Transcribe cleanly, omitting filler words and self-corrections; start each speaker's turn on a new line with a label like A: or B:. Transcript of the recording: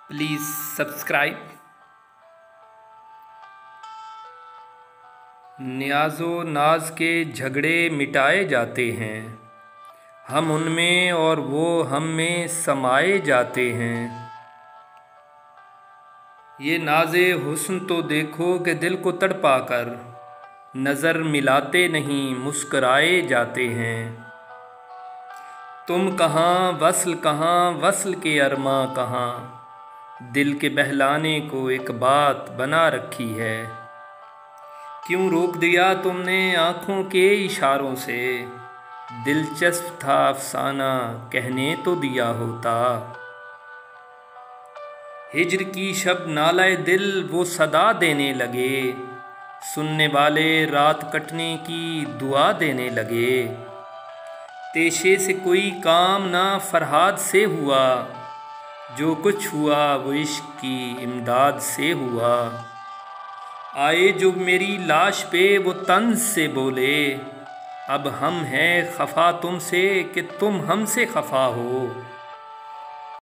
A: Please subscribe. न्याज़ो नाज के झगड़े मिटाए जाते हैं, हम उनमें और वो हम में समाए जाते हैं। ये नाज़े हुस्न तो देखो कि दिल को तड़पा कर नज़र मिलाते नहीं मुस्कराए जाते हैं। तुम कहाँ वस्ल के अरमा कहाँ, दिल के बहलाने को एक बात बना रखी है। क्यों रोक दिया तुमने आँखों के इशारों से, दिलचस्प था अफसाना कहने तो दिया होता। हिज्र की शब नालाए दिल वो सदा देने लगे, सुनने वाले रात कटने की दुआ देने लगे। तेशे से कोई काम ना फरहाद से हुआ, जो कुछ हुआ वो इश्क की इमदाद से हुआ। आए जो मेरी लाश पे वो तंज से बोले, अब हम हैं खफा तुमसे कि तुम हमसे खफा हो।